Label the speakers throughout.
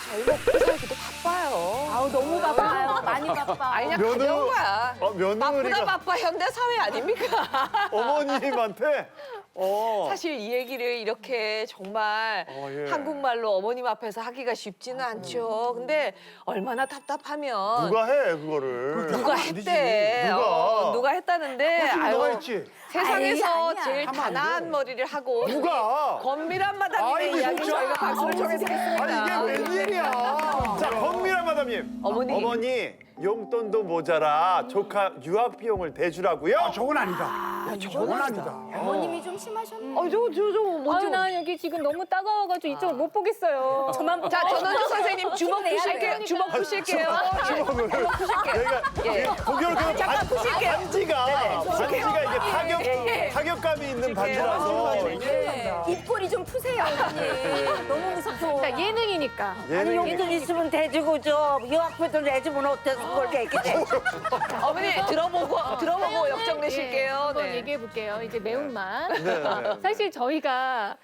Speaker 1: 저희 먹고 살기도 바빠요.
Speaker 2: 아우 너무 바빠요. 많이 바빠.
Speaker 1: 아니, 그냥 가벼운 거야. 바쁘다
Speaker 3: 며느리가
Speaker 1: 바빠 현대 사회 아닙니까?
Speaker 3: 어머님한테
Speaker 1: 사실 이 얘기를 이렇게 정말
Speaker 3: 예.
Speaker 1: 한국말로 어머님 앞에서 하기가 쉽지는 않죠. 근데 얼마나 답답하면
Speaker 3: 누가 해 그거를?
Speaker 1: 누가 했대. 누가 했다는데
Speaker 3: 누가
Speaker 1: 아유,
Speaker 3: 했지?
Speaker 1: 세상에서
Speaker 2: 아니야.
Speaker 1: 제일 단아한 머리를 하고
Speaker 3: 누가?
Speaker 1: 건밀한 마담님의
Speaker 3: 아이고,
Speaker 1: 이야기
Speaker 3: 진짜.
Speaker 1: 저희가 박수를 청해 드리겠습니다.
Speaker 3: 아니 이게 웬일이야? 자 건미란 마담님.
Speaker 1: 어머니.
Speaker 3: 용돈도 모자라 조카 유학 비용을 대주라고요?
Speaker 4: 저건 아니다. 저건 아니다.
Speaker 2: 어머님이 좀 심하셨네.
Speaker 1: 저 뭔지.
Speaker 5: 아유, 나 여기 지금 너무 따가워가지고 이쪽을 못 보겠어요.
Speaker 2: 저만
Speaker 1: 자, 전원주 선생님 주먹
Speaker 2: 내야
Speaker 1: 푸실게요.
Speaker 2: 돼요.
Speaker 1: 주먹 푸실게요.
Speaker 3: 주먹을 내가
Speaker 1: 예.
Speaker 3: 고결 그
Speaker 1: 잠깐 푸실게요.
Speaker 3: 반지가 이게 타격감이 있는 반지라서
Speaker 2: 입꼬리 좀 푸세요, 어머니. 너무 무섭고.
Speaker 5: 나 예능이니까.
Speaker 3: 예능이
Speaker 6: 용돈 있으면 대주고 저 유학비도 내주면 어때서 그걸 얘기해.
Speaker 1: 어머니 들어보고 역정 내실게요.
Speaker 5: 한번
Speaker 1: 네.
Speaker 5: 얘기해 볼게요. 이제 매운맛.
Speaker 3: 네.
Speaker 5: 사실 저희가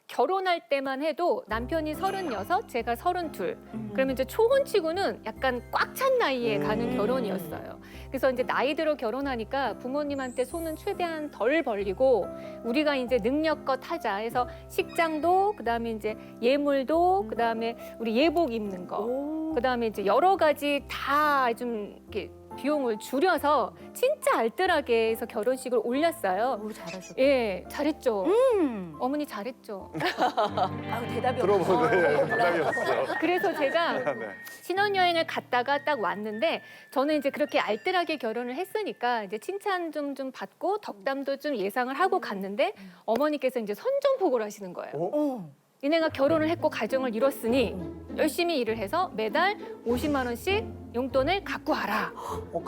Speaker 5: 결혼할 때만 해도 남편이 36, 제가 32. 그러면 이제 초혼치고는 약간 꽉 찬 나이에 가는 결혼이었어요. 그래서 이제 나이 들어 결혼하니까 부모님한테 손은 최대한 덜 벌리고 우리가 이제 능력껏 하자 해서 식장도 그다음에 이제 예물도 그다음에 우리 예복 입는 거 그다음에 이제 여러 가지 다 좀 이렇게 비용을 줄여서 진짜 알뜰하게 해서 결혼식을 올렸어요.
Speaker 2: 잘하셨다.
Speaker 5: 예, 잘했죠. 어머니 잘했죠.
Speaker 2: 아우 대답이
Speaker 3: 들어보네 대답이 없어.
Speaker 5: 그래서 제가
Speaker 3: 네.
Speaker 5: 신혼여행을 갔다가 딱 왔는데 저는 이제 그렇게 알뜰하게 결혼을 했으니까 이제 칭찬 좀 받고 덕담도 좀 예상을 하고 갔는데 어머니께서 이제 선전포고를 하시는 거예요. 니네가 결혼을 했고 가정을 이뤘으니 열심히 일을 해서 매달 50만 원씩 용돈을 갖고 와라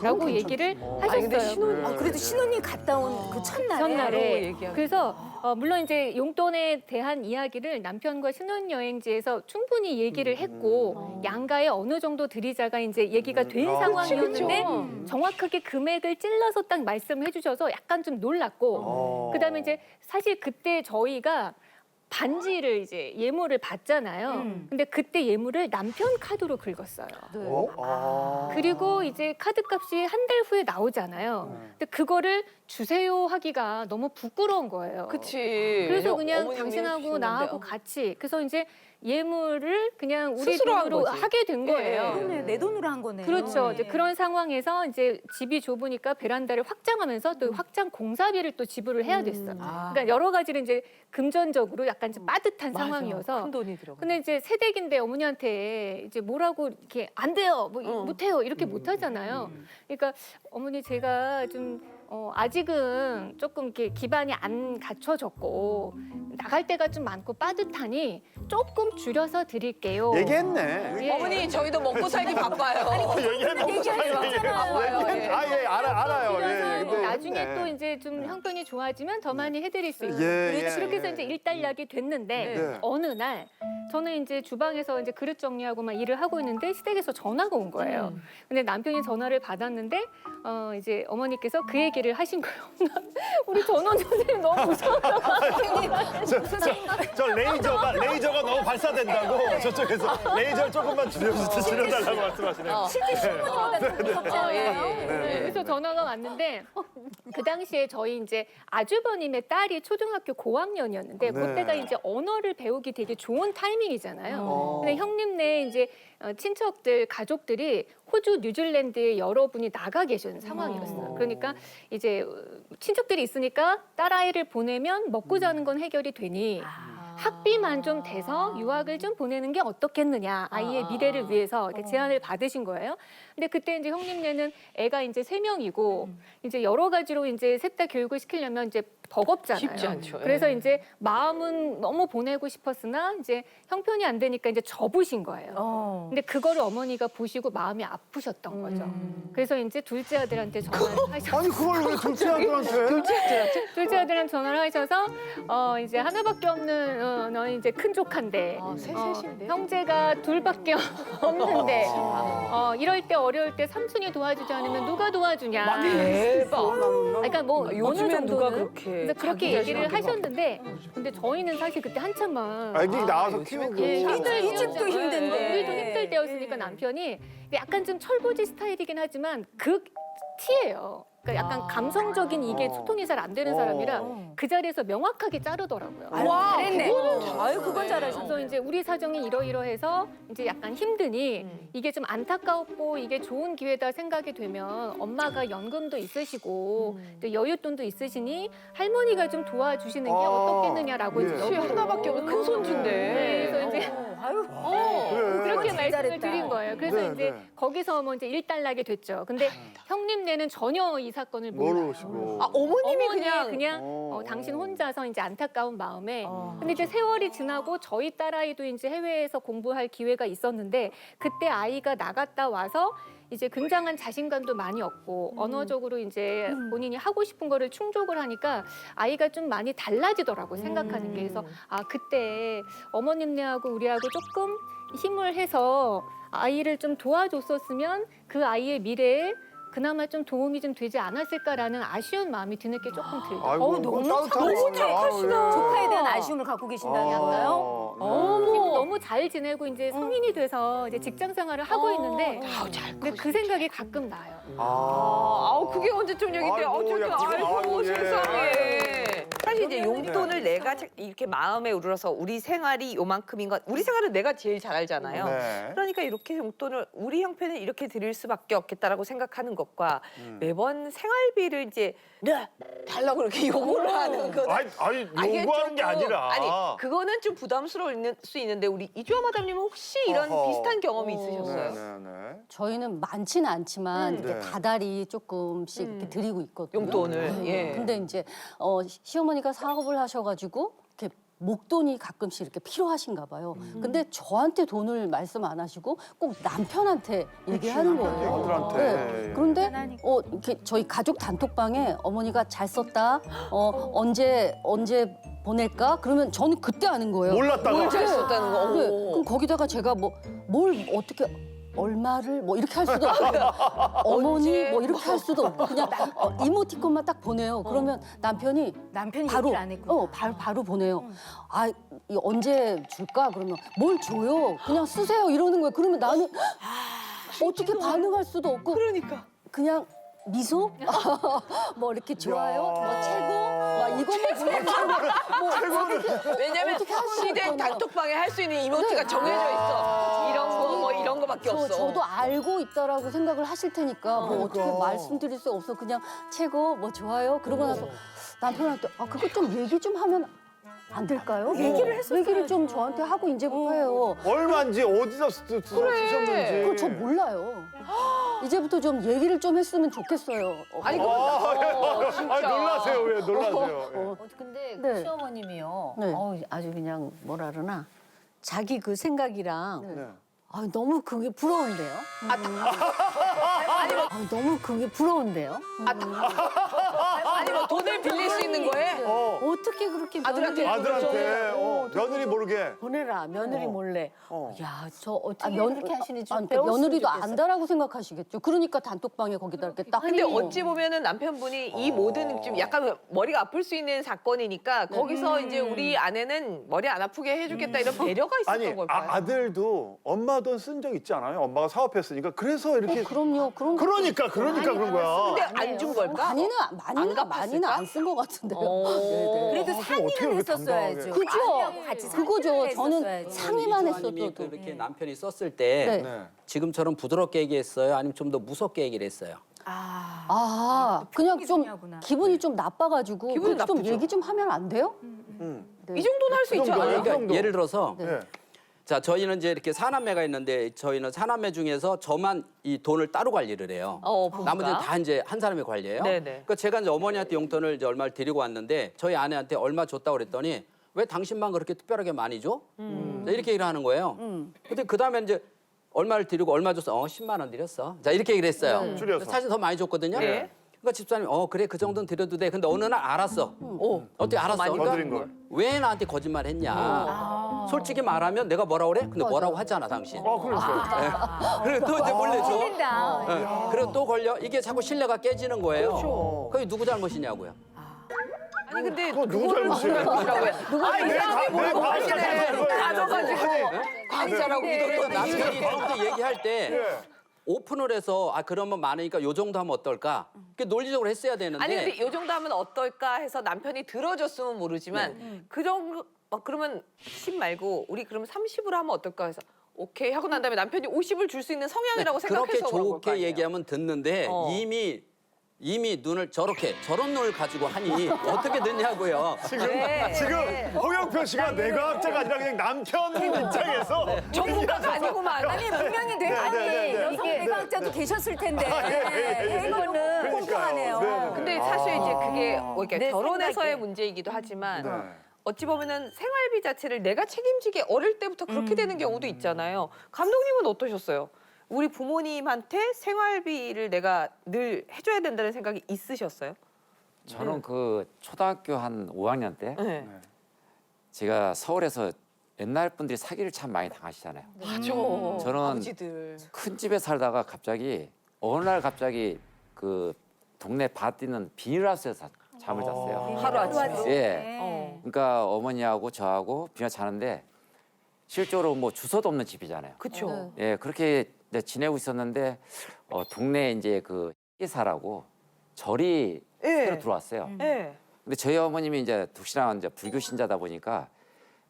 Speaker 5: 라고 얘기를
Speaker 1: 근데
Speaker 5: 하셨어요.
Speaker 2: 그래도 신혼이 갔다 온 그 첫날에.
Speaker 5: 전날에.
Speaker 1: 얘기하고.
Speaker 5: 그래서 물론 이제 용돈에 대한 이야기를 남편과 신혼여행지에서 충분히 얘기를 했고 양가에 어느 정도 드리자가 이제 얘기가 된 상황이었는데 정확하게 금액을 찔러서 딱 말씀을 해주셔서 약간 좀 놀랐고 그다음에 이제 사실 그때 저희가 반지를 이제 예물을 받잖아요. 근데 그때 예물을 남편 카드로 긁었어요. 그리고 이제 카드값이 한 달 후에 나오잖아요. 근데 그거를 주세요 하기가 너무 부끄러운 거예요.
Speaker 1: 그치.
Speaker 5: 그래서 그냥
Speaker 1: 어머님이
Speaker 5: 당신하고
Speaker 1: 주셨는데.
Speaker 5: 나하고 같이 그래서 이제 예물을 그냥 우리
Speaker 1: 스스로 한
Speaker 5: 돈으로
Speaker 1: 거지.
Speaker 5: 하게 된 거예요.
Speaker 2: 그러네, 내 돈으로 한 거네.
Speaker 5: 그렇죠. 이제 그런 상황에서 이제 집이 좁으니까 베란다를 확장하면서 또 확장 공사비를 또 지불을 해야 됐어요. 그러니까 여러 가지를 이제 금전적으로 약간 좀 빠듯한 상황이어서.
Speaker 1: 큰 돈이 들어가.
Speaker 5: 근데 이제 새댁인데 어머니한테 이제 뭐라고 이렇게 안 돼요, 뭐 못해요 이렇게 못하잖아요. 그러니까 어머니 제가 좀 아직은 조금 이렇게 기반이 안 갖춰졌고 나갈 때가 좀 많고 빠듯하니 조금 줄여서 드릴게요.
Speaker 3: 얘기했네.
Speaker 5: 예.
Speaker 1: 어머니 저희도 먹고 살기 바빠요.
Speaker 3: 아예 알아요.
Speaker 5: 줄여서
Speaker 3: 예. 근데
Speaker 5: 나중에
Speaker 3: 했네.
Speaker 5: 또 이제 좀 형편이 좋아지면 더 많이 해드릴 수 있어요.
Speaker 3: 예,
Speaker 5: 그렇지.
Speaker 3: 예,
Speaker 5: 그렇게 해서
Speaker 3: 예.
Speaker 5: 이제 일단락이 됐는데
Speaker 3: 네.
Speaker 5: 어느 날 저는 이제 주방에서 이제 그릇 정리하고 막 일을 하고 있는데 시댁에서 전화가 온 거예요. 근데 남편이 전화를 받았는데 이제 어머니께서 그 얘기를 하신 거예요. 우리 전원 선생님 너무 무서워서
Speaker 3: 저 레이저가 너무 발사된다고 저쪽에서 레이저 조금만 줄여달라고 말씀하시네요.
Speaker 2: 실제 신혼보다 더 무섭지 않아요?
Speaker 5: 그래서 전화가 왔는데 그 당시에 저희 이제 아주버님의 딸이 초등학교 고학년이었는데
Speaker 3: 네.
Speaker 5: 그때가 이제 언어를 배우기 되게 좋은 타이밍이잖아요. 근데 형님네 이제 친척들 가족들이 호주, 뉴질랜드에 여러분이 나가 계신 상황이었어요. 그러니까 이제 친척들이 있으니까 딸아이를 보내면 먹고 자는 건 해결이 되니 학비만 좀 돼서 유학을 좀 보내는 게 어떻겠느냐. 아이의 미래를 위해서 이렇게 제안을 받으신 거예요. 근데 그때 이제 형님네는 애가 이제 3명이고 이제 여러 가지로 이제 셋 다 교육을 시키려면 이제 버겁잖아요.
Speaker 1: 쉽지 않죠.
Speaker 5: 그래서 이제 마음은 너무 보내고 싶었으나 이제 형편이 안 되니까 이제 접으신 거예요. 근데 그거를 어머니가 보시고 마음이 아프셨던 거죠. 그래서 이제 둘째 아들한테 전화를 하셔서
Speaker 3: 아니 그걸 왜 둘째 아들한테?
Speaker 5: 둘째 아들한테 전화를 하셔서 이제 하나밖에 없는 너는 이제 큰 조카인데
Speaker 1: 셋인데.
Speaker 5: 형제가 둘밖에 없는데 이럴 때 어려울 때 삼촌이 도와주지 않으면 누가 도와주냐.
Speaker 1: 대박.
Speaker 5: 그러니까 뭐 어느
Speaker 1: 요즘엔 누가
Speaker 5: 정도는
Speaker 1: 그렇게
Speaker 5: 그래서 그렇게
Speaker 1: 자기
Speaker 5: 얘기를
Speaker 1: 자신한테
Speaker 5: 하셨는데 근데 저희는 사실 그때 한참 막
Speaker 3: 아기 낳아서 키우고.
Speaker 5: 예,
Speaker 2: 이 집도 힘든데.
Speaker 5: 보니까 남편이 약간 좀 철부지 스타일이긴 하지만 극 T예요. 그러니까 약간 감성적인 이게 소통이 잘 안 되는 사람이라 그 자리에서 명확하게 자르더라고요.
Speaker 2: 와, 잘했네. 아유, 그건
Speaker 5: 그래서
Speaker 2: 잘하셨어.
Speaker 5: 이제 우리 사정이 이러이러해서 이제 약간 힘드니 이게 좀 안타깝고 이게 좋은 기회다 생각이 되면 엄마가 연금도 있으시고 또 여윳돈도 있으시니 할머니가 좀 도와주시는 게 어떻겠느냐라고 이제
Speaker 1: 그치, 하나밖에 없는 큰 손주인데.
Speaker 5: 네, 그래서 이제
Speaker 2: 아유,
Speaker 5: 그렇게
Speaker 2: 진짜
Speaker 5: 말씀을
Speaker 2: 잘했다.
Speaker 5: 드린 거예요. 그래서
Speaker 4: 네,
Speaker 5: 이제
Speaker 4: 네.
Speaker 5: 거기서 뭐 이제 일단락이 됐죠. 근데 형님네는 전혀 이 사건을 몰라요.
Speaker 4: 모르시고.
Speaker 1: 아, 어머님이
Speaker 5: 어머니의
Speaker 1: 그냥
Speaker 5: 당신 혼자서 이제 안타까운 마음에 근데 이제 세월이 지나고 저희 딸아이도 이제 해외에서 공부할 기회가 있었는데 그때 아이가 나갔다 와서 이제 굉장한 자신감도 많이 얻고 언어적으로 이제 본인이 하고 싶은 거를 충족을 하니까 아이가 좀 많이 달라지더라고요. 생각하는 게. 그래서 아 그때 어머님네하고 우리하고 조금 힘을 해서 아이를 좀 도와줬었으면 그 아이의 미래에 그나마 좀 도움이 좀 되지 않았을까라는 아쉬운 마음이 드는 게 조금 들죠.
Speaker 4: 아이고,
Speaker 2: 너무
Speaker 4: 따뜻하시네.
Speaker 2: 착하시다. 조카에 대한 아쉬움을 갖고 계신다는 건가요?
Speaker 5: 지금 너무 잘 지내고 이제 성인이 돼서 이제 직장 생활을 하고 있는데 근데 그 생각이 가끔 나요.
Speaker 1: 아우 그게 언제 좀 얘기인데
Speaker 4: 아이고,
Speaker 1: 어쩌게
Speaker 4: 야, 지금
Speaker 1: 아이고
Speaker 4: 아이고, 예.
Speaker 1: 세상에.
Speaker 7: 사실 이제 용돈을 내가 이렇게 마음에 우러서 우리 생활이 요만큼인 것, 우리 생활은 내가 제일 잘 알잖아요.
Speaker 4: 네.
Speaker 7: 그러니까 이렇게 용돈을 우리 형편은 이렇게 드릴 수밖에 없겠다라고 생각하는 것과 매번 생활비를 이제
Speaker 1: 달라고 이렇게 요구를 하는 거.
Speaker 3: 아니
Speaker 1: 이게
Speaker 3: 요구하는 게
Speaker 1: 조금,
Speaker 3: 아니라.
Speaker 1: 아니 그거는 좀 부담스러울 수 있는데 우리 이주아 마담님은 혹시 이런
Speaker 3: 어허.
Speaker 1: 비슷한 경험이 있으셨어요?
Speaker 4: 네네네.
Speaker 8: 저희는 많지는 않지만 이렇게
Speaker 4: 네.
Speaker 8: 다달이 조금씩 이렇게 드리고 있거든요.
Speaker 1: 용돈을,
Speaker 8: 네.
Speaker 1: 예.
Speaker 8: 근데 이제 시어머니가 사업을 하셔가지고 이렇게 목돈이 가끔씩 이렇게 필요하신가 봐요. 근데 저한테 돈을 말씀 안 하시고 꼭 남편한테 얘기하는 거예요.
Speaker 4: 아들한테.
Speaker 8: 네. 그런데 이렇게 저희 가족 단톡방에 어머니가 잘 썼다. 언제 보낼까? 그러면 저는 그때 아는 거예요.
Speaker 3: 몰랐다가.
Speaker 1: 뭘 잘 썼다는 거.
Speaker 8: 네.
Speaker 1: 오.
Speaker 8: 그럼 거기다가 제가 뭘 어떻게 얼마를 뭐 이렇게 할 수도 없고 어머니
Speaker 1: 언제?
Speaker 8: 뭐 이렇게 할 수도 없고 그냥 이모티콘만 딱 보내요. 그러면 남편이 바로
Speaker 2: 얘기를 안 했구나.
Speaker 8: 바로 보내요. 아, 이 언제 줄까? 그러면 뭘 줘요? 그냥 쓰세요 이러는 거예요. 그러면 나는 어떻게 반응할 수도 없고 그냥 미소? 뭐 이렇게 좋아요? 뭐 최고? 막 이것만 보내면
Speaker 1: 왜냐면
Speaker 8: 어떻게 할 수가
Speaker 1: 시댁
Speaker 8: 없잖아요.
Speaker 1: 단톡방에 할 수 있는 이모티가
Speaker 8: 네.
Speaker 1: 정해져 있어. 이런 거 뭐 이런 거밖에 없어.
Speaker 8: 저도 알고 있다라고 생각을 하실 테니까 뭐 어떻게
Speaker 4: 그러니까.
Speaker 8: 말씀드릴 수 없어. 그냥 최고 뭐 좋아요. 그러고 나서 남편한테 그거 좀 얘기 좀 하면 안 될까요? 얘기를 좀 저한테 하고 이제부터 해요.
Speaker 3: 얼마인지 어디서 쓰셨는지.
Speaker 8: 그걸 저 몰라요. 이제부터 좀 얘기를 좀 했으면 좋겠어요.
Speaker 1: 아니 그 진짜.
Speaker 3: 놀라세요 왜 놀라세요. 예.
Speaker 9: 근데
Speaker 8: 네.
Speaker 9: 그 시어머님이요.
Speaker 8: 네.
Speaker 9: 아주 그냥 뭐라 그러나 자기 그 생각이랑
Speaker 4: 네.
Speaker 9: 너무 그게 부러운데요. 너무 그게 부러운데요.
Speaker 1: 아니 뭐 돈을 빌릴 수 있는 거에
Speaker 9: 어떻게 그렇게
Speaker 1: 아들한테
Speaker 3: 아들한테 며느리 모르게.
Speaker 9: 보내라 며느리 몰래. 야, 저 어떻게 그렇게 하시는지 좀
Speaker 8: 그러니까
Speaker 9: 배웠으면
Speaker 8: 며느리도
Speaker 9: 좋겠어.
Speaker 8: 안다라고 생각하시겠죠. 그러니까 단톡방에 거기다 이렇게 딱.
Speaker 1: 근데 어찌 보면은 남편분이 이 모든 좀 약간 머리가 아플 수 있는 사건이니까 거기서 이제 우리 아내는 머리 안 아프게 해주겠다 이런 배려가 있었던
Speaker 3: 아니
Speaker 1: 걸까요?
Speaker 3: 아들도 엄마 돈 쓴 적 있지 않아요? 엄마가 사업했으니까 그래서 이렇게.
Speaker 8: 그럼요.
Speaker 3: 그러니까 그런 거야.
Speaker 1: 근데 안 준 걸까?
Speaker 8: 많이는
Speaker 1: 갚았을까?
Speaker 8: 안 쓴 것 같은데요.
Speaker 2: 그래도
Speaker 3: 어떻게
Speaker 2: 상의는
Speaker 3: 그렇게
Speaker 2: 했었어야죠.
Speaker 8: 그죠?
Speaker 2: 아내하고 같이
Speaker 8: 그거죠.
Speaker 2: 상의를
Speaker 8: 저는
Speaker 2: 했었어야지.
Speaker 8: 상의만
Speaker 10: 이주아님이
Speaker 8: 했었어도.
Speaker 10: 그렇게 남편이 썼을 때
Speaker 8: 네.
Speaker 10: 지금처럼 부드럽게 얘기했어요? 아니면 좀 더 무섭게 얘기를 했어요?
Speaker 8: 그냥 좀
Speaker 2: 중요하구나.
Speaker 8: 기분이 좀 나빠가지고
Speaker 1: 기분이
Speaker 8: 그렇게 좀
Speaker 1: 나쁘죠.
Speaker 8: 얘기 좀 하면 안 돼요?
Speaker 1: 이 정도는 할 수 있지 않아요?
Speaker 10: 그러니까 예를 들어서
Speaker 3: 네.
Speaker 10: 자 저희는 이제 이렇게 사남매가 있는데 저희는 사남매 중에서 저만 이 돈을 따로 관리를 해요.
Speaker 1: 부부가?
Speaker 10: 나머지는 다 이제 한 사람이 관리해요.
Speaker 1: 네네.
Speaker 10: 그러니까 제가 이제 어머니한테 용돈을 이제 얼마를 드리고 왔는데 저희 아내한테 얼마 줬다고 그랬더니 왜 당신만 그렇게 특별하게 많이 줘? 자, 이렇게 얘기를 하는 거예요. 근데 그 다음에 이제 얼마를 드리고 얼마 줬어? 10만 원 드렸어. 자 이렇게 얘기를 했어요.
Speaker 3: 줄여서.
Speaker 10: 사실 더 많이 줬거든요.
Speaker 1: 네.
Speaker 10: 그러니까 집사람이 그래 그 정도는 드려도 돼. 근데 어느 날 알았어. 어떻게 알았어?
Speaker 3: 많이 더 드린 걸.
Speaker 10: 왜 나한테 거짓말 했냐? 솔직히 말하면 내가 뭐라고 그래? 근데 뭐라고 하잖아 당신.
Speaker 3: 그러니까.
Speaker 10: 그래 또 이제 몰래 줘.
Speaker 2: 틀린다.
Speaker 10: 그리고 또 걸려. 이게 자꾸 신뢰가 깨지는 거예요. 그게 누구 잘못이냐고요.
Speaker 1: 아니 근데
Speaker 3: 그거 누구
Speaker 1: 그거를
Speaker 3: 잘못이에요?
Speaker 1: 뭐라고 해?
Speaker 3: 아니, 내
Speaker 1: 하시네. 가져가지고
Speaker 10: 광자라고 또 남편이 그때 얘기할 때
Speaker 3: 예.
Speaker 10: 오픈을 해서 아 그러면 많으니까 요 정도 하면 어떨까? 그 논리적으로 했어야 되는데.
Speaker 1: 아니 근데 이 정도 하면 어떨까 해서 남편이 들어줬으면 모르지만 그 정도 그러면 10 말고 우리 그러면 30으로 하면 어떨까 해서 오케이 하고 난 다음에 남편이 50을 줄 수 있는 성향이라고
Speaker 10: 그렇게
Speaker 1: 생각해서 그런 걸거
Speaker 10: 좋게
Speaker 1: 아니에요.
Speaker 10: 얘기하면 듣는데
Speaker 1: 어.
Speaker 10: 이미 눈을 저런 눈을 가지고 하니 어떻게 듣냐고요.
Speaker 3: 지금 홍영표 씨가 뇌과학자가 아니라 그냥 남편 입장에서
Speaker 1: 전문가가 아니구만.
Speaker 2: 아니 분명히 뇌 여성 뇌과학자도 계셨을 텐데 이거는 꼼꼼하네요.
Speaker 1: 근데 사실 이제 그게 뭐 이렇게
Speaker 2: 내
Speaker 1: 결혼에서의
Speaker 2: 생각에.
Speaker 1: 문제이기도 하지만
Speaker 3: 네.
Speaker 1: 어찌 보면은 생활비 자체를 내가 책임지게 어릴 때부터 그렇게 되는 경우도 있잖아요. 감독님은 어떠셨어요? 우리 부모님한테 생활비를 내가 늘 해줘야 된다는 생각이 있으셨어요?
Speaker 11: 저는 그 초등학교 한 5학년 때
Speaker 1: 네.
Speaker 11: 제가 서울에서 옛날 분들이 사기를 참 많이 당하시잖아요.
Speaker 1: 맞아.
Speaker 11: 저는
Speaker 1: 아버지들.
Speaker 11: 큰 집에 살다가 갑자기 어느 날 갑자기 그 동네 밭 있는 비닐하우스에서 잠을 잤어요.
Speaker 1: 하루아침에.
Speaker 11: 예.
Speaker 1: 어.
Speaker 11: 그러니까 어머니하고 저하고 비닐 자는데 실제로 뭐 주소도 없는 집이잖아요.
Speaker 1: 그쵸.
Speaker 11: 예, 그렇게 이제 지내고 있었는데 동네에 이제 그 기사라고 절이 새로 들어왔어요.
Speaker 1: 예.
Speaker 11: 근데 저희 어머님이 이제 독실한 이제 불교 신자다 보니까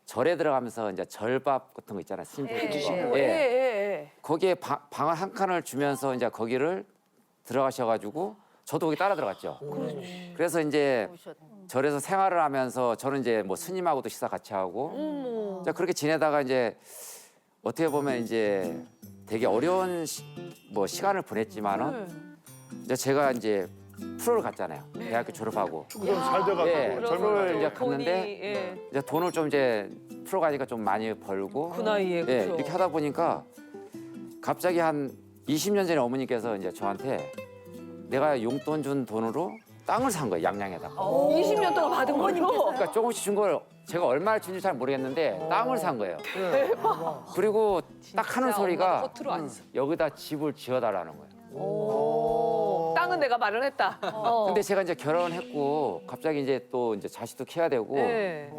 Speaker 11: 절에 들어가면서 이제 절밥 같은 거 있잖아요. 스님들 주는 거.
Speaker 1: 예.
Speaker 11: 예.
Speaker 1: 예.
Speaker 11: 거기에 방을 한 칸을 주면서 이제 거기를 들어가셔가지고 저도 거기 따라 들어갔죠. 그래서 이제 절에서 생활을 하면서 저는 이제 뭐 스님하고도 식사 같이 하고 자 그렇게 지내다가 이제 어떻게 보면 이제 되게 어려운 시간을 보냈지만은 이제 제가 이제 프로를 갔잖아요. 대학교 졸업하고.
Speaker 3: 그럼 잘 돼가지고
Speaker 11: 예,
Speaker 3: 젊은
Speaker 11: 프로를 이제
Speaker 1: 돈이,
Speaker 11: 갔는데
Speaker 1: 예.
Speaker 11: 이제 돈을 좀 이제 프로 가니까 좀 많이 벌고
Speaker 1: 그 나이에
Speaker 11: 예,
Speaker 1: 그죠.
Speaker 11: 이렇게 하다 보니까 갑자기 한 20년 전에 어머니께서 이제 저한테 내가 용돈 준 돈으로 땅을 산 거예요. 양양에다가.
Speaker 1: 20년 동안 받은 거죠?
Speaker 11: 그러니까 조금씩 준 걸 제가 얼마를 준지 잘 모르겠는데 땅을 산 거예요. 그리고 딱 하는 소리가
Speaker 1: 허투루 안 써.
Speaker 11: 여기다 집을 지어달라는 거예요.
Speaker 1: 땅은 내가 마련했다.
Speaker 11: 근데 제가 이제 결혼했고 갑자기 이제 또 이제 자식도 키워야 되고
Speaker 1: 예.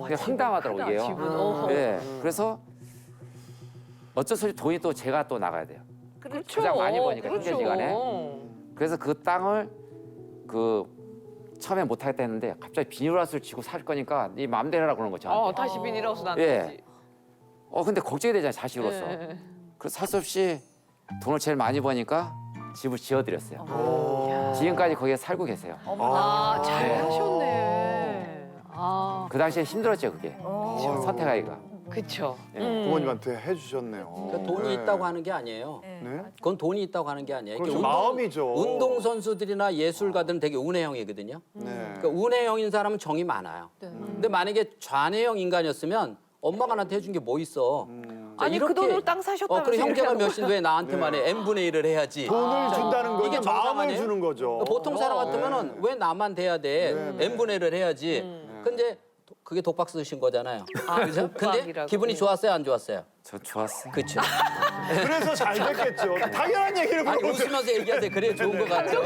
Speaker 11: 그게 황당하더라고요.
Speaker 1: 크다,
Speaker 11: 이게요.
Speaker 1: 집은. 어허.
Speaker 11: 예. 그래서 어쩔 수 없이 돈이 또 제가 또 나가야 돼요.
Speaker 1: 그렇죠.
Speaker 11: 가장 많이 버니까
Speaker 1: 그렇죠.
Speaker 11: 현재시간에. 그래서 그 땅을 그 처음에 못 하겠다 했는데 갑자기 비닐하우스를 지고 살 거니까 네 마음대로 하라 그러는 거죠. 저한테.
Speaker 1: 다시 비닐하우스 난
Speaker 11: 예.
Speaker 1: 거지.
Speaker 11: 근데 걱정이 되잖아요, 자식으로서.
Speaker 1: 예.
Speaker 11: 그래서 살 수 없이 돈을 제일 많이 버니까 집을 지어드렸어요. 지금까지 거기에 살고 계세요.
Speaker 1: 잘 하셨네.
Speaker 11: 그 당시에 힘들었죠, 그게. 선택하기가.
Speaker 1: 그쵸.
Speaker 3: 부모님한테 해주셨네요.
Speaker 10: 그러니까 돈이 있다고 하는 게 아니에요.
Speaker 3: 네?
Speaker 10: 그건 돈이 있다고 하는 게 아니에요.
Speaker 3: 그렇죠.
Speaker 10: 이게
Speaker 3: 마음이죠.
Speaker 10: 운동 선수들이나 예술가들은 되게 운해형이거든요.
Speaker 3: 네.
Speaker 10: 그러니까 운해형인 사람은 정이 많아요. 근데 만약에 좌뇌형 인간이었으면 엄마가 나한테 해준 게 뭐 있어? 자,
Speaker 1: 아니 그 돈으로 땅 사셨다면서
Speaker 10: 그래 형제가
Speaker 1: 이렇게
Speaker 10: 몇인데 왜 나한테만 해? n분의 1을 해야지.
Speaker 3: 돈을 준다는 건
Speaker 10: 이게
Speaker 3: 이게
Speaker 10: 정상
Speaker 3: 마음을
Speaker 10: 아니에요?
Speaker 3: 주는 거죠.
Speaker 10: 보통 사람 같으면은 왜 나만 돼야 돼? n분의 1을 해야지. 근데 그게 독박 쓰신 거잖아요. 그죠? 근데
Speaker 1: 독박이라고.
Speaker 10: 기분이 좋았어요, 안 좋았어요?
Speaker 11: 저 좋았어요.
Speaker 10: 그렇죠.
Speaker 3: 그래서 잘 됐겠죠. 당연한 얘기를
Speaker 10: 아니
Speaker 3: 물어보세요.
Speaker 10: 웃으면서 얘기하세요. 그래 좋은 거 같죠.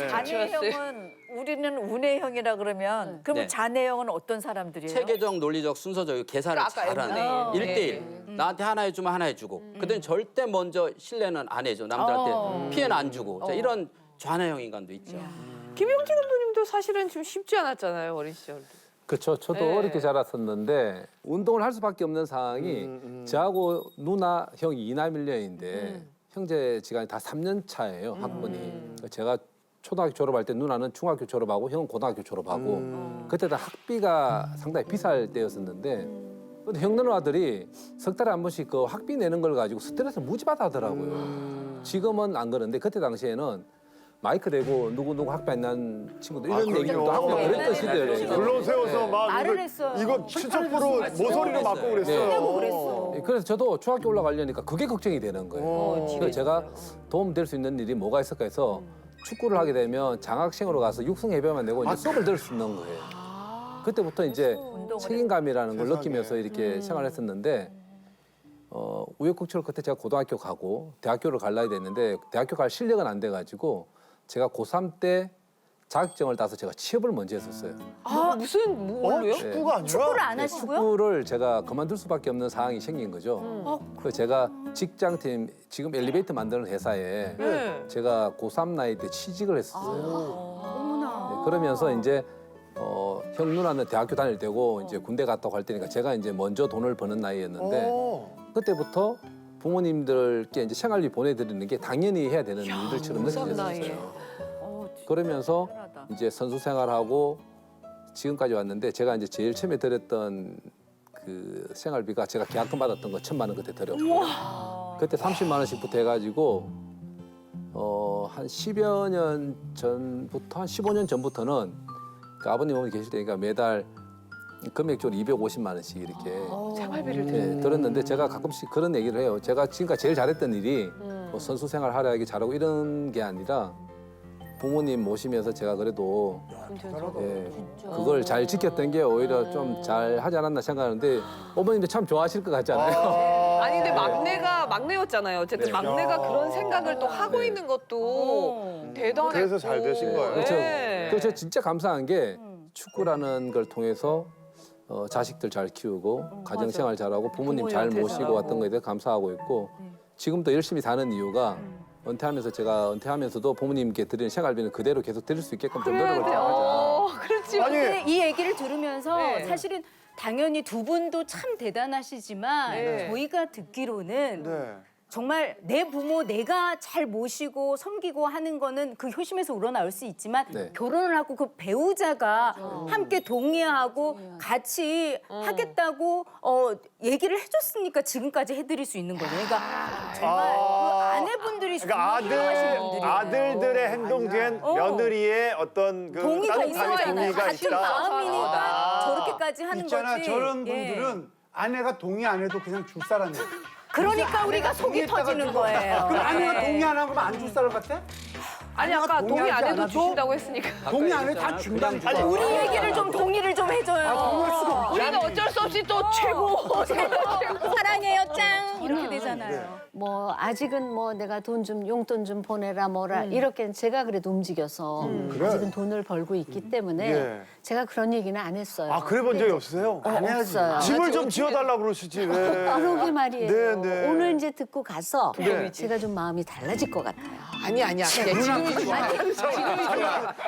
Speaker 2: 자네형은 우리는 운해형이라 그러면 그럼
Speaker 10: 네.
Speaker 2: 자네형은 어떤 사람들이에요?
Speaker 10: 체계적, 논리적, 순서적 계산을
Speaker 1: 아까
Speaker 10: 잘하는
Speaker 1: N분의
Speaker 10: 1대1. 나한테 하나 해주면 하나 해주고. 그때는 절대 먼저 신뢰는 안 해줘. 남들한테 피해는 안 주고. 자, 이런 좌뇌형 인간도 있죠.
Speaker 1: 김영진 감독님도 사실은 좀 쉽지 않았잖아요 어린 시절.
Speaker 12: 그렇죠. 저도
Speaker 1: 네.
Speaker 12: 어렵게 자랐었는데 운동을 할 수밖에 없는 상황이 저하고 누나 형이 이남일녀인데 형제 지간이 다 3년 차예요 학번이. 제가 초등학교 졸업할 때 누나는 중학교 졸업하고 형은 고등학교 졸업하고 그때 다 학비가 상당히 비쌀 때였었는데 근데 형 누나들이 석 달에 한 번씩 그 학비 내는 걸 가지고 스트레스 무지받아 하더라고요. 지금은 안 그런데 그때 당시에는 마이크 대고 누구 학비 안 난 친구들 이런 얘기도
Speaker 3: 그럼요.
Speaker 12: 하고 막 그랬던 시대예요.
Speaker 3: 불러 세워서 막
Speaker 2: 말을
Speaker 3: 이거,
Speaker 2: 했어요.
Speaker 3: 이거 추적부로 모서리로 맞고 그랬어요.
Speaker 12: 예, 그래서 저도 중학교 올라가려니까 그게 걱정이 되는 거예요. 그래서 제가 도움 될 수 있는 일이 뭐가 있을까 해서 축구를 하게 되면 장학생으로 가서 육성 해배만 내고 이제 수업을 들을 수 있는 거예요. 그때부터 이제 책임감이라는 걸 느끼면서 이렇게 생활했었는데 우여곡절 끝에 제가 고등학교 가고 대학교를 갈라야 됐는데 대학교 갈 실력은 안 돼가지고 제가 고3 때 자격증을 따서 제가 취업을 먼저 했었어요.
Speaker 1: 아 무슨 뭘로요?
Speaker 3: 축구가 아니라?
Speaker 2: 축구를 안 하시고요?
Speaker 12: 축구를 제가 그만둘 수밖에 없는 상황이 생긴 거죠. 그래서 제가 직장팀 지금 엘리베이터 만드는 회사에
Speaker 1: 네.
Speaker 12: 제가 고3 나이 때 취직을 했었어요. 네, 그러면서 이제 형 누나는 대학교 다닐 때고 이제 군대 갔다 갈 때니까 제가 이제 먼저 돈을 버는 나이였는데 그때부터 부모님들께 이제 생활비 보내드리는 게 당연히 해야 되는 일들처럼 느껴졌어요. 그러면서 이제 선수 생활하고 지금까지 왔는데 제가 이제 제일 처음에 드렸던 그 생활비가 제가 계약금 받았던 거 1,000만 원 그때 드렸고 그때 30만 원씩부터 해가지고 한 10여 년 전부터 한 15년 전부터는 그 아버님 어머니 계실 때니까 매달 금액적으로 250만 원씩 이렇게
Speaker 1: 생활비를
Speaker 12: 들었는데 제가 가끔씩 그런 얘기를 해요. 제가 지금까지 제일 잘했던 일이 뭐 선수 생활 하려고 잘하고 이런 게 아니라 부모님 모시면서 제가 그래도 그걸 잘 지켰던 게 오히려 좀 잘 하지 않았나 생각하는데 어머님도 참 좋아하실 것 같잖아요.
Speaker 1: 아니 근데 막내였잖아요. 어쨌든 막내가 그런 생각을 또 하고 있는 것도 대단했고.
Speaker 3: 그래서 잘 되신 거예요.
Speaker 12: 그렇죠.
Speaker 1: 네.
Speaker 12: 그래서 제가 진짜 감사한 게 축구라는 걸 통해서 자식들 잘 키우고 가정생활 잘하고 부모님 잘 모시고 왔던 거에 대해 감사하고 있고 지금도 열심히 사는 이유가 은퇴하면서 제가 은퇴하면서도 부모님께 드리는 생활비는 그대로 계속 드릴 수 있게끔 좀 노력을 좀 하자.
Speaker 1: 그렇지.
Speaker 3: 아니,
Speaker 2: 근데 이 얘기를 들으면서
Speaker 1: 네.
Speaker 2: 사실은 당연히 두 분도 참 대단하시지만
Speaker 1: 네.
Speaker 2: 저희가 듣기로는
Speaker 3: 네.
Speaker 2: 정말 내 부모 내가 잘 모시고 섬기고 하는 거는 그 효심에서 우러나올 수 있지만
Speaker 12: 네.
Speaker 2: 결혼을 하고 그 배우자가 함께 동의하고 같이 하겠다고 얘기를 해줬으니까 지금까지 해드릴 수 있는 거죠. 그러니까 정말 그 아내분들이
Speaker 3: 그러니까
Speaker 2: 정말 훌륭하신 분들이에요.
Speaker 3: 아들들의 행동 뒤엔 며느리의 어떤 그
Speaker 2: 동의가
Speaker 3: 따뜻한
Speaker 2: 있어야
Speaker 3: 동의가
Speaker 2: 같은
Speaker 3: 있다.
Speaker 2: 마음이니까 저렇게까지 하는
Speaker 4: 있잖아
Speaker 2: 거지.
Speaker 4: 저런
Speaker 2: 예.
Speaker 4: 분들은 아내가 동의 안 해도 그냥 줄 사람이야.
Speaker 2: 그러니까 우리가 속이 터지는 거예요.
Speaker 4: 그럼 아내가
Speaker 2: 네.
Speaker 4: 동의 안 하고 안 줄 사람 같아?
Speaker 1: 아니 아까 동의 안
Speaker 4: 동의하지
Speaker 1: 해도
Speaker 4: 않아도
Speaker 1: 주신다고 했으니까.
Speaker 4: 동의 안 해도 다 준다니까.
Speaker 2: 우리 얘기를 좀 동의를 좀 해줘요.
Speaker 4: 동의할 수가 없지.
Speaker 1: 우리는 어쩔 수 없이 또 최고.
Speaker 2: 사랑해요 짱 이렇게 되잖아요.
Speaker 9: 뭐 아직은 뭐 내가 돈 좀 용돈 좀 보내라 뭐라 이렇게 제가 그래도 움직여서
Speaker 3: 그래.
Speaker 9: 아직은 돈을 벌고 있기 때문에
Speaker 3: 예.
Speaker 9: 제가 그런 얘기는 안 했어요.
Speaker 3: 아, 그래 본 적이 없으세요?
Speaker 4: 안 해야지.
Speaker 9: 없어요.
Speaker 3: 집을 좀 지어달라고 그러시지. 왜.
Speaker 9: 그러게 말이에요.
Speaker 3: 네, 네.
Speaker 9: 오늘 이제 듣고 가서
Speaker 3: 네.
Speaker 9: 제가 좀 마음이 달라질 것 같아요.
Speaker 1: 아니야. 그냥 지금이 좋아.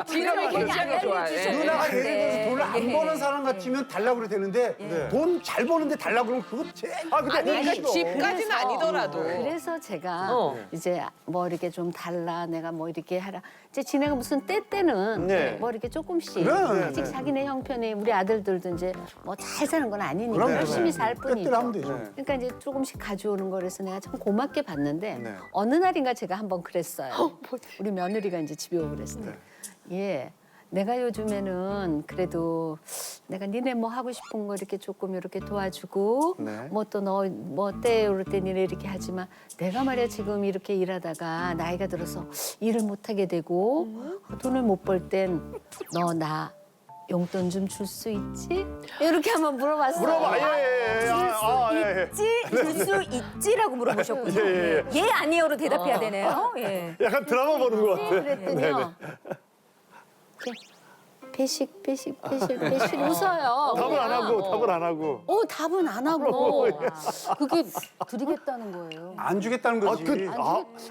Speaker 1: 지금이 굉장히 좋아.
Speaker 4: 누나가 예를 들어서 돈을 안 버는 사람 같으면 달라고 그래도 되는데
Speaker 3: 네.
Speaker 4: 돈 잘 버는데 달라고 그러면 그거 제일
Speaker 3: 근데
Speaker 1: 아니
Speaker 3: 싫어.
Speaker 1: 집까지는
Speaker 9: 그래서-
Speaker 1: 아니더라도.
Speaker 9: 그래서 제가
Speaker 1: 어.
Speaker 9: 이제 뭐 이렇게 좀 달라 내가 뭐 이렇게 하라 이제 지네가 무슨 때는
Speaker 3: 네.
Speaker 9: 뭐 이렇게 조금씩
Speaker 4: 그래.
Speaker 9: 아직 자기네 형편이 우리 아들들도 이제 뭐 잘 사는 건 아니니까
Speaker 4: 그럼,
Speaker 9: 열심히 살 뿐이죠.
Speaker 4: 하면 되죠.
Speaker 9: 그러니까 이제 조금씩 가져오는 거라서 내가 참 고맙게 봤는데
Speaker 3: 네.
Speaker 9: 어느 날인가 제가 한번 그랬어요. 우리 며느리가 이제 집에 오고 그랬어요.
Speaker 3: 네.
Speaker 9: 예. 내가 요즘에는 그래도 내가 니네 뭐 하고 싶은 거 이렇게 조금 이렇게 도와주고
Speaker 3: 네.
Speaker 9: 뭐 또 너 뭐 때 오를 때 니네 이렇게 하지만 내가 말이야 지금 이렇게 일하다가 나이가 들어서 일을 못 하게 되고 돈을 못 벌 땐 너 나 용돈 좀 줄 수 있지? 이렇게 한번 물어봤어요.
Speaker 3: 물어봐. 예.
Speaker 2: 줄 수 있지라고 물어보셨군요.
Speaker 3: 예.
Speaker 2: 예 아니요로 대답해야 되네요. 예.
Speaker 3: 약간 드라마 보는 것 같아.
Speaker 9: 그랬더니요. 배식 웃어요.
Speaker 3: 답을 안 하고.
Speaker 9: 답은 안 하고 그게 드리겠다는 거예요.
Speaker 4: 안 주겠다는 거지.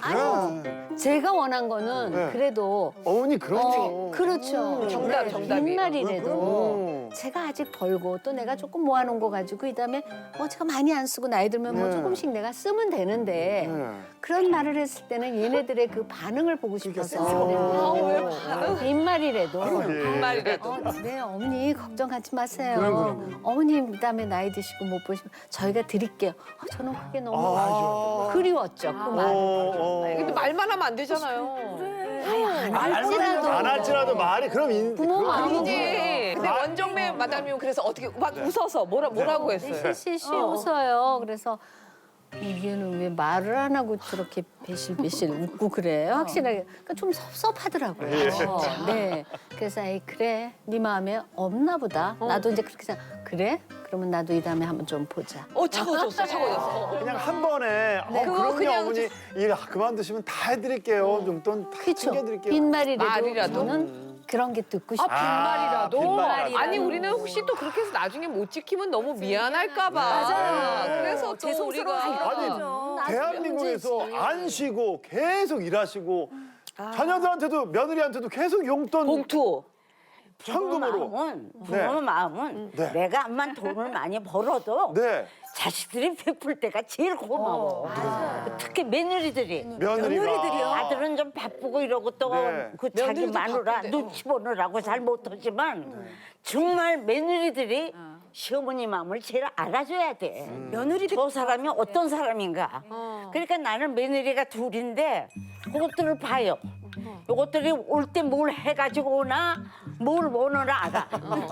Speaker 9: 아니, 제가 원한 거는
Speaker 3: 네.
Speaker 9: 그래도
Speaker 3: 어머니 그럼요.
Speaker 9: 그렇죠.
Speaker 1: 정답이에요.
Speaker 9: 빈말이라도 제가 아직 벌고 또 내가 조금 모아놓은 거 가지고 그다음에 뭐 제가 많이 안 쓰고 나이 들면 뭐
Speaker 3: 네.
Speaker 9: 조금씩 내가 쓰면 되는데 그런 말을 했을 때는 얘네들의 그 반응을 보고 싶어서 빈말이라도
Speaker 1: 말이라도.
Speaker 9: 네 어머니 걱정하지 마세요. 어머님 그다음에 나이 드시고 못 보시면 저희가 드릴게요. 저는 그게 너무 그리웠죠. 그 말.
Speaker 1: 근데 말만 하면 안 되잖아요.
Speaker 9: 알지라도
Speaker 3: 안 할지라도 말이 그럼
Speaker 9: 부모
Speaker 1: 아니지. 근데 원정매 마담이면 그래서 어떻게 막 웃어서 뭐라고 했어요?
Speaker 9: 시시 웃어요. 그래서 얘는 왜 말을 안 하고 저렇게 배실배실 웃고 그래? 확실하게 그러니까 좀 섭섭하더라고요. 네. 그래서 에이 그래 네 마음에 없나 보다. 나도 이제 그렇게 생각. 그래? 그러면 나도 이 다음에 한번 좀 보자.
Speaker 1: 차고졌어.
Speaker 3: 그냥 한 번에
Speaker 1: 그거
Speaker 3: 그럼요
Speaker 1: 그냥
Speaker 3: 어머니 일 그만두시면 다 해드릴게요. 용돈 다
Speaker 9: 그렇죠.
Speaker 3: 챙겨드릴게요.
Speaker 9: 빈말이라도
Speaker 1: 말이라도?
Speaker 9: 저는 그런 게 듣고 싶어.
Speaker 1: 빈말이라도?
Speaker 3: 빈말이라도.
Speaker 1: 아니 우리는 혹시 또 그렇게 해서 나중에 못 지키면 너무 미안할까 봐.
Speaker 2: 맞아요.
Speaker 1: 그래서 또 우리가
Speaker 3: 아니 대한민국에서 안 쉬고 계속 일하시고 자녀들한테도 며느리한테도 계속 용돈
Speaker 1: 봉투.
Speaker 3: 현금으로.
Speaker 6: 부모의 마음은
Speaker 3: 네.
Speaker 6: 내가 암만 돈을 많이 벌어도
Speaker 3: 네.
Speaker 6: 자식들이 베풀 때가 제일 고마워. 특히 며느리들이.
Speaker 3: 며느리가.
Speaker 6: 아들은 좀 바쁘고 이러고 또
Speaker 3: 네.
Speaker 6: 그 자기 마누라 눈치 보느라고 잘 못하지만 정말 며느리들이 시어머니 마음을 제일 알아줘야 돼. 며느리들 저 사람이 어떤 사람인가. 그러니까 나는 며느리가 둘인데 그것들을 봐요. 요것들이 올 때 뭘 해가지고 오나 뭘 원하나 알아.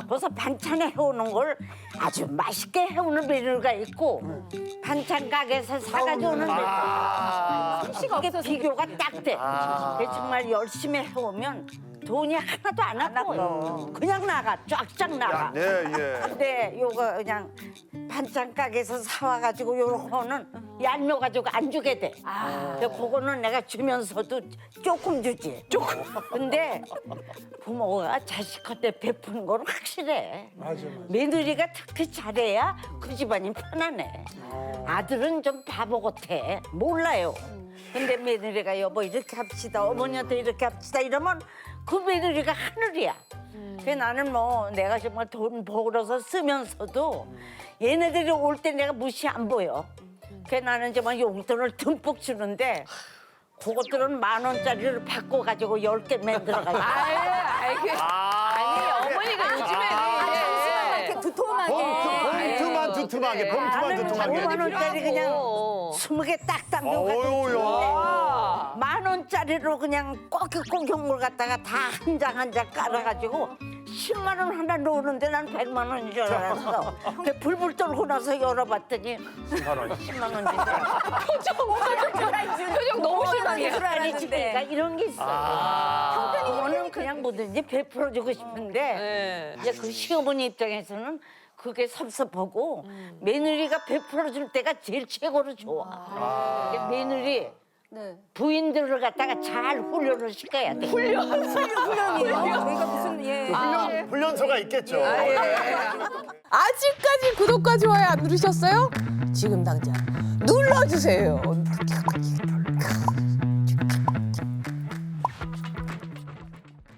Speaker 6: 벌써 반찬에 해오는 걸 아주 맛있게 해오는 며느리가 있고 반찬 가게에서 사가지고 오는 며느리가 이게 비교가 딱 돼. 그게 정말 열심히 해오면 돈이 하나도 안 아까워. 그냥 나가 쫙쫙 나가.
Speaker 3: 예, 예.
Speaker 6: 근데 요거 그냥 반찬 가게에서 사와가지고 요거는 얄며가지고 안 주게 돼. 근데 그거는 내가 주면서도 조금 주지. 조금. 근데 부모가 자식한테 베푸는 건 확실해. 며느리가 특히 잘해야 그 집안이 편안해. 아들은 좀 바보 같아. 몰라요. 근데 며느리가 여보 이렇게 합시다. 어머니한테 이렇게 합시다. 이러면 그 며느리가 하늘이야. 그래서 나는 뭐 내가 정말 돈 벌어서 쓰면서도 얘네들이 올 때 내가 무시 안 보여. 그래서 나는 정말 용돈을 듬뿍 주는데 그것들은 10,000원짜리를 바꿔가지고 10개 만들어가지고.
Speaker 1: 아니 어머니가 요즘에는 이제
Speaker 3: 봉투만 두툼하게, 봉투만
Speaker 6: 나는
Speaker 3: 두툼하게.
Speaker 6: 5만원짜리 그냥 20개 딱 당겨가지고
Speaker 3: 어유야.
Speaker 6: 10,000원짜리로 그냥 꼭경을 갖다가 다 한 장 한 장 깔아가지고 10만 원 하나 넣었는데 난 100만 원인 줄 알았어. 그 불불 떨고 나서 열어봤더니 10만 원인 줄 알았어.
Speaker 1: 표정 너무 실망해.
Speaker 6: 아니 집에가 이런 게 있어. 형편이 그냥 뭐든지 베풀어주고 싶은데
Speaker 1: 네.
Speaker 6: 이제 그 시어머니 입장에서는 그게 섭섭하고 며느리가 베풀어줄 때가 제일 최고로 좋아. 이게 며느리 부인들을 갖다가 잘 훈련을 시켜야 돼.
Speaker 3: 훈련소가 있겠죠.
Speaker 1: 아직까지 구독과 좋아요 안 누르셨어요? 지금 당장 눌러주세요.